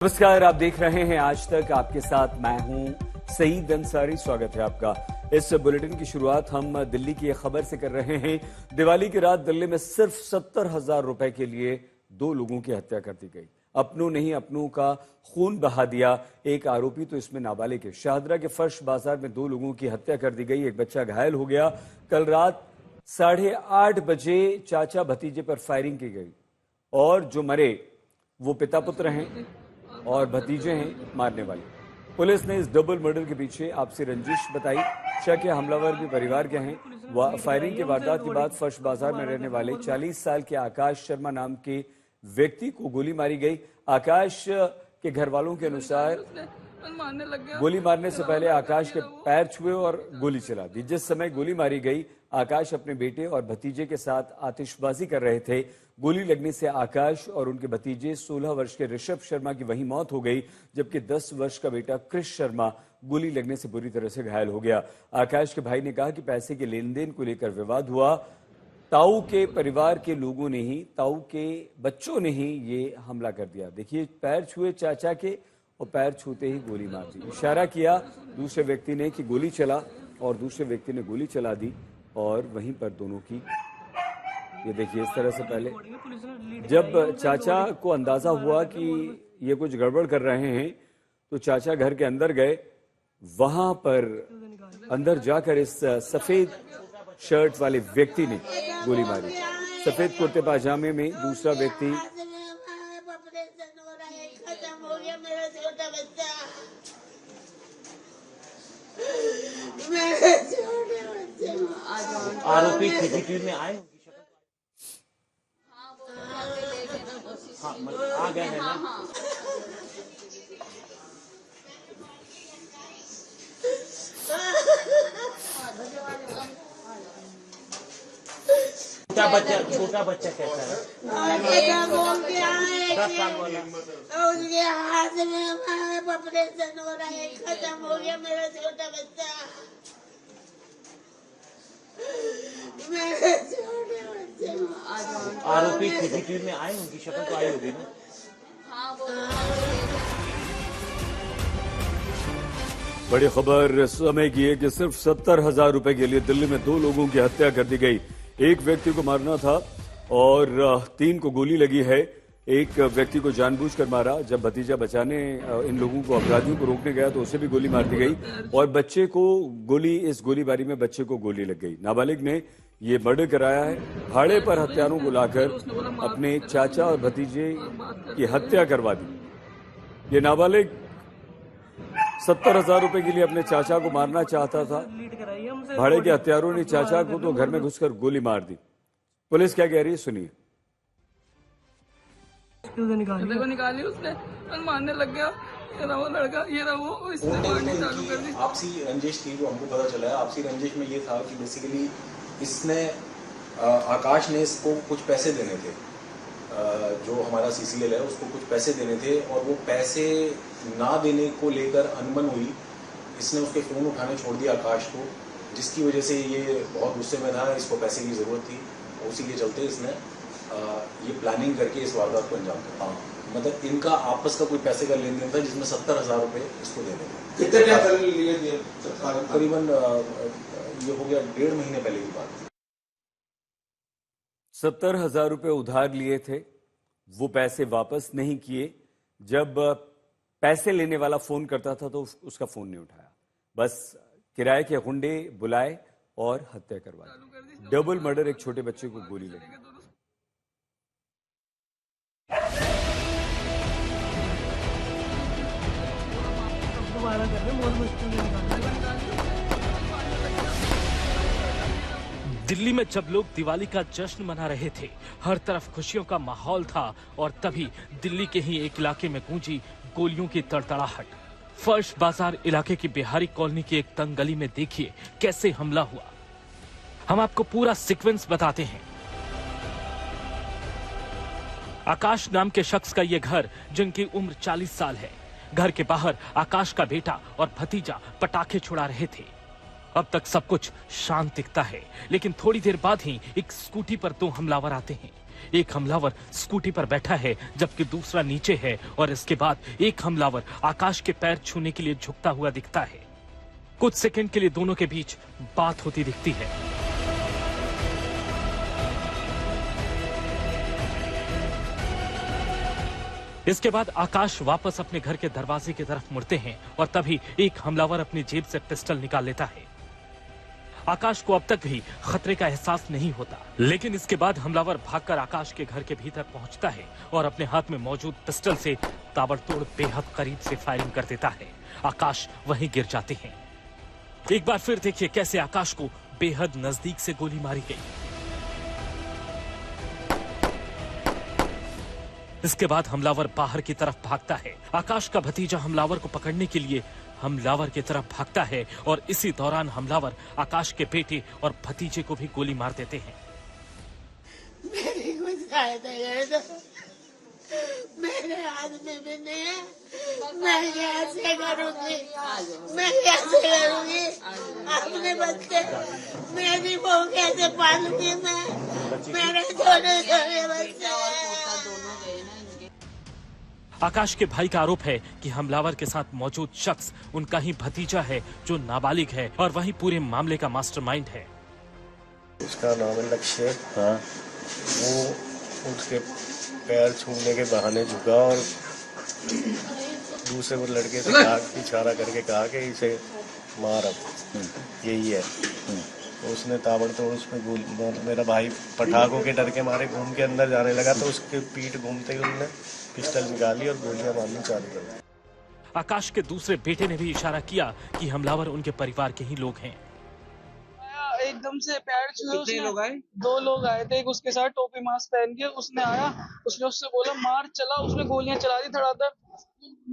नमस्कार, आप देख रहे हैं आज तक। आपके साथ मैं हूं सईद अंसारी। स्वागत है आपका। इस बुलेटिन की शुरुआत हम दिल्ली की एक खबर से कर रहे हैं। दिवाली की रात दिल्ली में सिर्फ 70,000 रुपए के लिए 2 लोगों की हत्या कर दी गई। अपनों ने ही अपनों का खून बहा दिया। एक आरोपी तो इसमें नाबालिग है। शाहदरा के फर्श बाजार में 2 लोगों की हत्या कर दी गई। एक बच्चा घायल हो गया। कल रात 8:30 बजे चाचा भतीजे पर फायरिंग की गई और जो मरे वो पिता पुत्र हैं और भतीजे हैं मारने वाले। पुलिस ने इस डबल मर्डर के पीछे आपसी रंजिश बताई। शक है हमलावर भी परिवार के हैं। फायरिंग की वारदात के बाद फर्श बाजार में रहने वाले 40 साल के आकाश शर्मा नाम के व्यक्ति को गोली मारी गई। आकाश के घर वालों के अनुसार गोली मारने से पहले आकाश के पैर छुए और गोली चला दी। जिस समय गोली मारी गई, आकाश अपने बेटे और भतीजे के साथ आतिशबाजी कर रहे थे। गोली लगने से आकाश और उनके भतीजे 16 वर्ष के ऋषभ शर्मा की वहीं मौत हो गई, जबकि 10 वर्ष का बेटा क्रिश शर्मा गोली लगने से बुरी तरह से घायल हो गया। आकाश के भाई ने कहा कि पैसे के लेन देन को लेकर विवाद हुआ। ताऊ के परिवार के लोगों ने ही, ताऊ के बच्चों ने ही ये हमला कर दिया। देखिए, पैर छुए चाचा के और पैर छूते ही गोली मार दी। इशारा किया दूसरे व्यक्ति ने कि गोली चला और दूसरे व्यक्ति ने गोली चला दी और वहीं पर दोनों की, ये देखिए, इस तरह से पहले जब चाचा को अंदाजा हुआ कि ये कुछ गड़बड़ कर रहे हैं तो चाचा घर के अंदर गए। वहां पर अंदर जाकर इस सफेद शर्ट वाले व्यक्ति ने गोली मारी। सफेद कुर्ते पाजामे में दूसरा व्यक्ति आरोपी सीसीटीवी में आए, हाँ आ गए हैं ना। छोटा बच्चा कैसा है? 10 साल वाला। उसके हाथ में ऑपरेशन हो रहा है, खत्म हो गया मेरा छोटा बच्चा। आरोपी सीसीटीवी में आए, उनकी शक्ल तो आई होगी ना। बड़ी खबर समय की है कि सिर्फ 70,000 रुपए के लिए दिल्ली में 2 लोगों की हत्या कर दी गई। एक व्यक्ति को मारना था और 3 को गोली लगी है। एक व्यक्ति को जानबूझकर मारा। जब भतीजा बचाने इन लोगों को, अपराधियों को रोकने गया तो उसे भी गोली मार दी गई और बच्चे को गोली, इस गोलीबारी में बच्चे को गोली लग गई। नाबालिग ने ये मर्डर कराया है। भाड़े पर हत्यारों को लाकर अपने चाचा और भतीजे की हत्या करवा दी। ये नाबालिग 70,000 रुपए के लिए अपने चाचा को मारना चाहता था। भाड़े के हत्यारों ने चाचा को तो घर में घुसकर गोली मार दी। पुलिस क्या कह रही है, सुनिए। निकाली उसने और मारने लग गया। ये रहा वो लड़का, ये रहा वो, इसने मारनी चालू कर दी। आपसी रंजिश थी, जो हमको पता चला है। आपसी रंजिश में ये था कि बेसिकली इसने, आकाश ने इसको कुछ पैसे देने थे। जो हमारा सीसीएल है उसको कुछ पैसे देने थे और वो पैसे ना देने को लेकर अनबन हुई। इसने उसके फोन उठाने छोड़ दिया आकाश को, जिसकी वजह से ये बहुत गुस्से में था। इसको पैसे की जरूरत थी, उसी के चलते इसने ये प्लानिंग करके इस वारदात को अंजाम दिया। मतलब इनका आपस का कोई पैसे का लेन देन था जिसमें 70,000 रुपए इसको देने थे। कितने टाइम पहले लिए थे? करीबन ये हो गया 1.5 महीने पहले की बात। 70,000 रुपए उधार लिए थे, वो पैसे वापस नहीं किए। जब पैसे लेने वाला फोन करता था तो उसका फोन नहीं उठाया। बस किराए के गुंडे बुलाए और हत्या करवाई। डबल मर्डर, एक छोटे बच्चे को गोली लगी। दिल्ली में जब लोग दिवाली का जश्न मना रहे थे, हर तरफ खुशियों का माहौल था और तभी दिल्ली के ही एक इलाके में गूंजी गोलियों की तड़तड़ाहट। फर्श बाजार इलाके की बिहारी कॉलोनी की एक तंग गली में देखिए कैसे हमला हुआ। हम आपको पूरा सीक्वेंस बताते हैं। आकाश नाम के शख्स का यह घर, जिनकी उम्र 40 साल है। घर के बाहर आकाश का बेटा और भतीजा पटाखे छुड़ा रहे थे। अब तक सब कुछ शांत दिखता है, लेकिन थोड़ी देर बाद ही एक स्कूटी पर 2 हमलावर आते हैं। एक हमलावर स्कूटी पर बैठा है जबकि दूसरा नीचे है और इसके बाद एक हमलावर आकाश के पैर छूने के लिए झुकता हुआ दिखता है। कुछ सेकंड के लिए दोनों के बीच बात होती दिखती है। इसके बाद आकाश वापस अपने घर के दरवाजे की तरफ मुड़ते हैं और तभी एक हमलावर अपनी जेब से पिस्टल निकाल लेता है। आकाश को अब तक भी खतरे का एहसास नहीं होता, लेकिन इसके बाद हमलावर भागकर आकाश के घर के भीतर पहुंचता है और अपने हाथ में मौजूद पिस्टल से ताबड़तोड़ बेहद करीब से फायरिंग कर देता है। आकाश वहीं गिर जाते हैं। एक बार फिर देखिए कैसे आकाश को बेहद नजदीक से गोली मारी गई। इसके बाद हमलावर बाहर की तरफ भागता है। आकाश का भतीजा हमलावर को पकड़ने के लिए हमलावर की तरफ भागता है और इसी दौरान हमलावर आकाश के बेटे और भतीजे को भी गोली मार देते हैं। मेरी कुछ सहायता कर दो, मेरे हाथ में भी नहीं है, मैं कैसे करूँगी, मैं कैसे करूँगी अपने बच्चे, मेरी बहू कैसे पालूंगी मैं, मेरे छोटे छोटे बच्चे हैं। आकाश के भाई का आरोप है कि हमलावर के साथ मौजूद शख्स उनका ही भतीजा है जो नाबालिग है और वही पूरे मामले का मास्टरमाइंड है। उसका नाम है लक्ष्य। हाँ, वो उसके पैर छूने के बहाने झुका और दूसरे वो लड़के से कहा, इशारा करके कहा कि इसे मार, अब यही है। तो उसने ताबड़तोड़ उसमें मेरा भाई पटाखों के डर के मारे घूम के अंदर जाने लगा, तो उसके पीठ घूमते ही उन्होंने पिस्टल निकाली और गोलियां मारनी चालू कर दी। आकाश के दूसरे बेटे ने भी इशारा किया कि हमलावर उनके परिवार के ही लोग हैं। एकदम से पैर छुए। कितने लोग आए? 2 लोग आए थे, एक उसके साथ टोपी मास्क पहन के। उसने आया, उसने उससे बोला मार, चला, उसने गोलियां चला दी धड़ाधड़।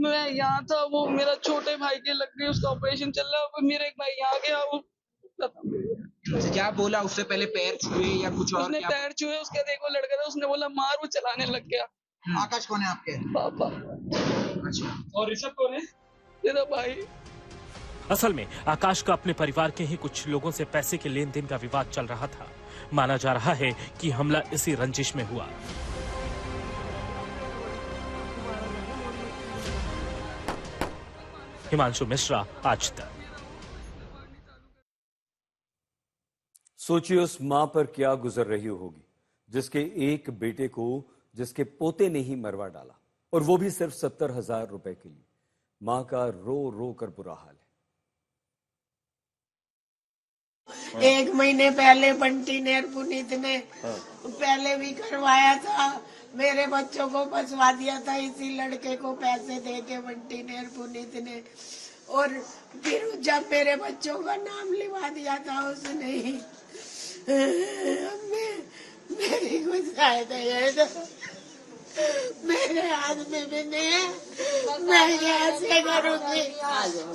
मैं यहाँ था, वो मेरा छोटे भाई के लग गई, उसका ऑपरेशन चल रहा है, मेरा एक भाई यहाँ गया, वो क्या बोला? उससे पहले पैर छुए या कुछ और? उसने पैर छुए, उसका देखो लड़का था, उसने बोला मार, वो चलाने लग गया। आकाश कौन है आपके? पापा। अच्छा, और ऋषभ कौन है? तेरा भाई। असल में आकाश का अपने परिवार के ही कुछ लोगों से पैसे के लेन देन का विवाद चल रहा था। माना जा रहा है कि हमला इसी रंजिश में हुआ। हिमांशु मिश्रा, आज तक। सोचिए उस मां पर क्या गुजर रही होगी जिसके एक बेटे को जिसके पोते ने ही मरवा डाला, और वो भी सिर्फ 70,000 रुपए के लिए। मां का रो रो कर बुरा हाल है। 1 महीने पहले बंटी ने और पुनीत ने पहले भी करवाया था, मेरे बच्चों को फंसवा दिया था इसी लड़के को पैसे दे के, बंटी ने और पुनीत ने। और फिर जब मेरे बच्चों का नाम लिवा दिया था उसने ही, मेरी कुछ सहायता कर दो, मेरे हाथ में भी नहीं है, मैं कैसे करूँगी,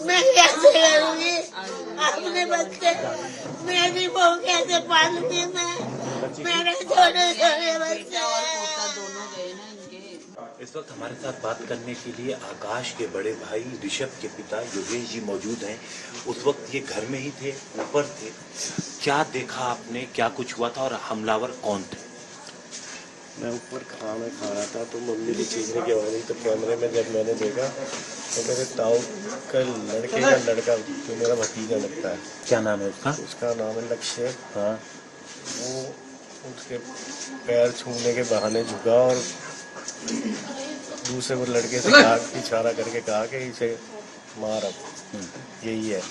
मैं कैसे करूँगी अपने बच्चे, मेरी बहू कैसे पालूंगी मैं, मेरे छोटे छोटे बच्चे हैं। इस वक्त हमारे साथ बात करने के लिए आकाश के बड़े भाई ऋषभ के पिता योगेश जी मौजूद हैं। उस वक्त ये घर में ही थे, ऊपर थे। क्या देखा आपने, क्या कुछ हुआ था और हमलावर कौन थे? मैं ऊपर खाना खा रहा था तो मम्मी की चीखने की आवाज़ आई, तो कैमरे में जब मैंने देखा तो मेरे ताऊ का लड़के का लड़का जो मेरा भतीजा लगता है। क्या नाम है उसका? उसका नाम है लक्ष्य। हाँ, वो उसके पैर छूने के बहाने झुका और दूसरे वो लड़के से कहा, इशारा करके कहा कि इसे मार, अब यही है।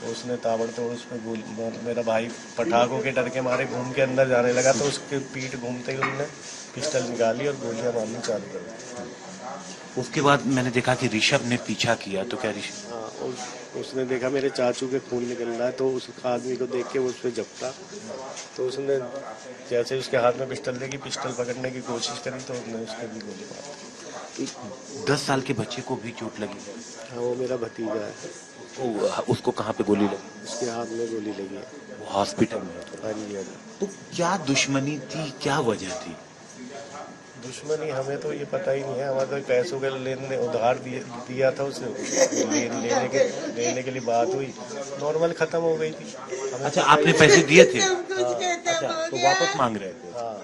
तो उसने ताबड़तोड़ उसमें मेरा भाई पटाखों के डर के मारे घूम के अंदर जाने लगा, तो उसके पीठ घूमते ही उन्होंने पिस्टल निकाली और गोलियां मारनी चालू कर दी। उसके बाद मैंने देखा कि ऋषभ ने पीछा किया, तो क्या ऋषभ? हाँ, उसने देखा मेरे चाचू के खून निकल रहा है, तो उस आदमी को देख के वो उस पर झपटा, तो उसने जैसे उसके हाथ में पिस्टल देखी, पिस्टल पकड़ने की कोशिश करी, तो उसने उसके भी गोली मार दी। 10 साल के बच्चे को भी चोट लगी? हाँ, वो मेरा भतीजा है। उसको कहाँ पे गोली लगी? उसके हाथ में गोली लगी है। वो हॉस्पिटल में है? हाँ जी। तो क्या दुश्मनी थी, क्या वजह थी? दुश्मनी हमें तो ये पता ही नहीं है। हमारे तो पैसों के लेने उधार दिया था उसे, लेने के लिए बात हुई, नॉर्मल खत्म हो गई थी। अच्छा, आपने पैसे दिए थे? सब कुछ खत्म हो तो गया। वापस मांग रहे थे? हाँ,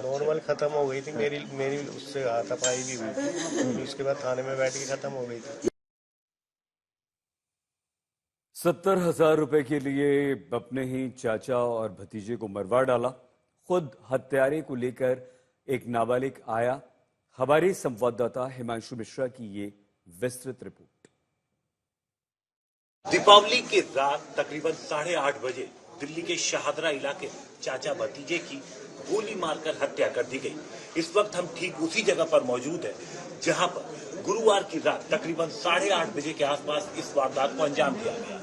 नॉर्मल खत्म हो गई थी। मेरी उससे हाथापाई भी हुई थी, उसके बाद थाने में बैठ के खत्म हो गई थी। 70,000 रुपए के लिए अपने ही चाचा और भतीजे को मरवा डाला। खुद हत्यारे को लेकर एक नाबालिग आया। हमारे संवाददाता हिमांशु मिश्रा की ये विस्तृत रिपोर्ट। दीपावली की रात तकरीबन 8:30 बजे दिल्ली के शाहदरा इलाके में चाचा भतीजे की गोली मारकर हत्या कर दी गई। इस वक्त हम ठीक उसी जगह पर मौजूद हैं जहां पर गुरुवार की रात तकरीबन 8:30 बजे के आसपास इस वारदात को अंजाम दिया गया।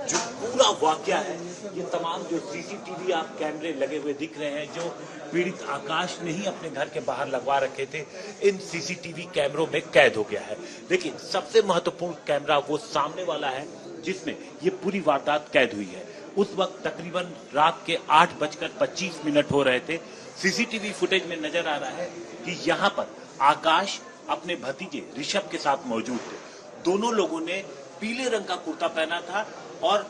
जो पूरा वाकया है, ये तमाम जो सीसीटीवी आप कैमरे लगे हुए दिख रहे हैं, जो पीड़ित आकाश ने ही अपने घर के बाहर लगवा रखे थे, इन सीसीटीवी कैमरों में कैद हो गया है। लेकिन सबसे महत्वपूर्ण कैमरा वो सामने वाला है जिसमें ये पूरी वारदात कैद हुई है। उस वक्त तकरीबन रात के 8:25 हो रहे थे। सीसीटीवी फुटेज में नजर आ रहा है कि यहाँ पर आकाश अपने भतीजे ऋषभ के साथ मौजूद थे। दोनों लोगों ने पीले रंग का कुर्ता पहना था और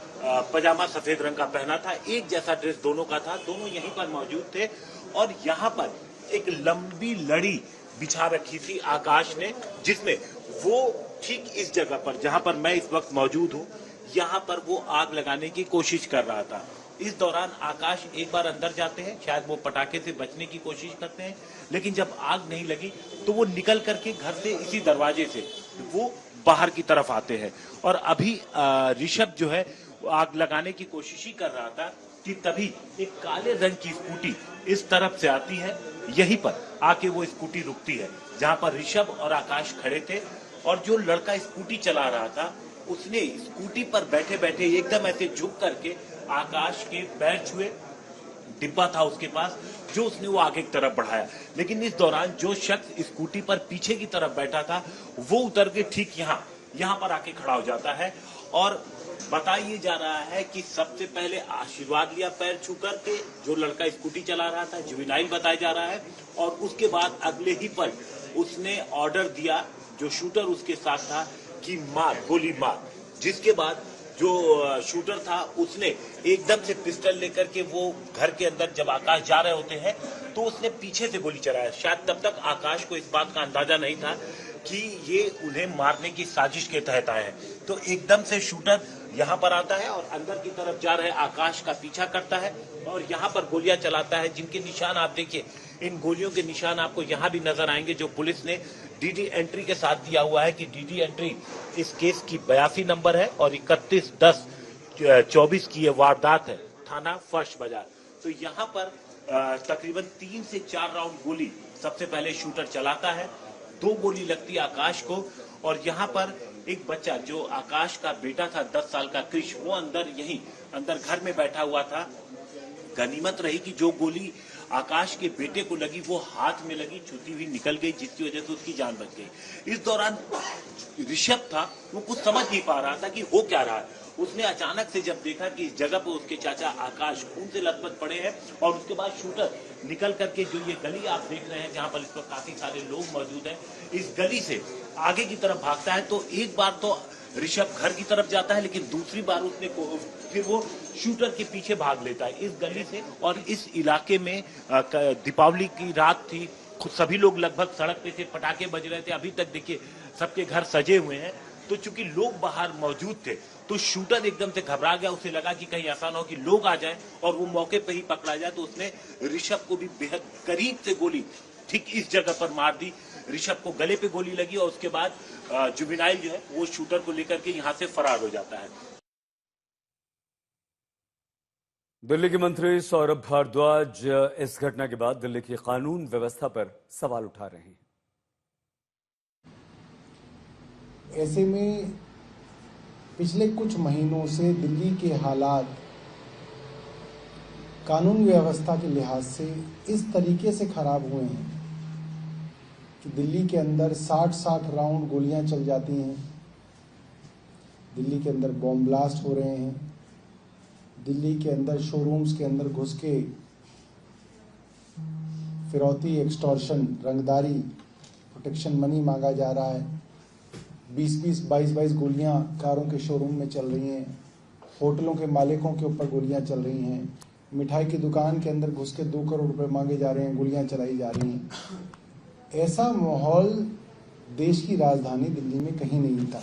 पजामा सफेद रंग का पहना था। एक जैसा ड्रेस दोनों का था। दोनों यहीं पर मौजूद थे और यहाँ पर एक लंबी लड़ी बिछा रखी थी आकाश ने, जिसमें वो ठीक इस जगह पर जहां पर मैं इस वक्त मौजूद हूं, यहां पर वो आग लगाने की कोशिश कर रहा था। इस दौरान आकाश एक बार अंदर जाते हैं, शायद वो पटाखे से बचने की कोशिश करते हैं, लेकिन जब आग नहीं लगी तो वो निकल करके घर से इसी दरवाजे से वो बाहर की तरफ आते हैं। और अभी ऋषभ जो है आग लगाने की कोशिश ही कर रहा था कि तभी एक काले रंग की स्कूटी इस तरफ से आती है। यहीं पर आके वो स्कूटी रुकती है जहां पर ऋषभ और आकाश खड़े थे। और जो लड़का स्कूटी चला रहा था उसने स्कूटी पर बैठे बैठे एकदम ऐसे झुक करके आकाश के पैर छुए। डिब्बा था उसके पास जो उसने वो आगे की तरफ बढ़ाया। लेकिन इस दौरान जो शख्स स्कूटी पर पीछे की तरफ बैठा था वो उतर के ठीक यहाँ पर आके खड़ा हो जाता है। और बताइए जा रहा है कि सबसे पहले आशीर्वाद लिया पैर छू करके जो लड़का स्कूटी चला रहा था, जुवेनाइल बताया जा रहा है। और उसके बाद अगले ही पल उसने ऑर्डर दिया जो शूटर उसके साथ था कि मार, गोली मार। जिसके बाद जो शूटर था उसने एकदम से पिस्टल लेकर के वो घर के अंदर जब आकाश जा रहे होते हैं तो उसने पीछे से गोली चलाया। शायद तब तक आकाश को इस बात का अंदाजा नहीं था कि ये उन्हें मारने की साजिश के तहत आए हैं। तो एकदम से शूटर यहाँ पर आता है और अंदर की तरफ जा रहे आकाश का पीछा करता है और यहाँ पर गोलियां चलाता है, जिनके निशान आप देखिए। इन गोलियों के निशान आपको यहाँ भी नजर आएंगे जो पुलिस ने डीडी एंट्री के साथ दिया हुआ है कि डीडी एंट्री इस केस की 82 नंबर है और 31/10/24 की ये वारदात है, थाना फर्श बाजार। तो यहाँ पर तकरीबन 3 से 4 राउंड गोली सबसे पहले शूटर चलाता है। 2 गोली लगती है आकाश को और यहाँ पर एक बच्चा जो आकाश का बेटा था 10 साल का क्रिश, वो अंदर घर में बैठा हुआ था। गनीमत रही कि जो गोली आकाश के बेटे को लगी वो हाथ में लगी, छूती हुई निकल गई, जिसकी वजह से उसकी जान बच गई। इस दौरान ऋषभ था वो कुछ समझ नहीं पा रहा था कि हो क्या रहा है। उसने अचानक से जब देखा कि इस जगह पर उसके चाचा आकाश खून से लथपथ पड़े हैं और उसके बाद शूटर निकल करके जो ये गली आप देख रहे हैं जहां पर इस पर काफी सारे लोग मौजूद हैं, इस गली से आगे की तरफ भागता है। तो एक बार तो ऋषभ घर की तरफ जाता है, लेकिन दूसरी बार फिर वो शूटर के पीछे भाग लेता है इस गली से। और इस इलाके में दीपावली की रात थी, सभी लोग लगभग सड़क पे थे, पटाखे बज रहे थे। अभी तक देखिए सबके घर सजे हुए हैं। तो चूंकि लोग बाहर मौजूद थे तो शूटर एकदम से घबरा गया। उसे लगा कि कहीं ऐसा ना हो कि लोग आ जाएं और वो मौके पे ही पकड़ा जाए। तो उसने ऋषभ को भी बेहद करीब से गोली ठीक इस जगह पर मार दी। ऋषभ को गले पे गोली लगी और उसके बाद जुवेनाइल जो है वो शूटर को लेकर के यहाँ से फरार हो जाता है। दिल्ली के मंत्री सौरभ भारद्वाज इस घटना के बाद दिल्ली की कानून व्यवस्था पर सवाल उठा रहे हैं। ऐसे में पिछले कुछ महीनों से दिल्ली के हालात कानून व्यवस्था के लिहाज से इस तरीके से खराब हुए हैं कि दिल्ली के अंदर 60-60 राउंड गोलियां चल जाती हैं, दिल्ली के अंदर बॉम्ब ब्लास्ट हो रहे हैं, दिल्ली के अंदर शोरूम्स के अंदर घुस के फिरौती, एक्सटॉर्शन, रंगदारी, प्रोटेक्शन मनी मांगा जा रहा है। 20-20, 22-22 गोलियां कारों के शोरूम में चल रही हैं, होटलों के मालिकों के ऊपर गोलियां चल रही हैं, मिठाई की दुकान के अंदर घुस के 2 करोड़ रुपए मांगे जा रहे हैं, गोलियां चलाई जा रही हैं। ऐसा माहौल देश की राजधानी दिल्ली में कहीं नहीं था।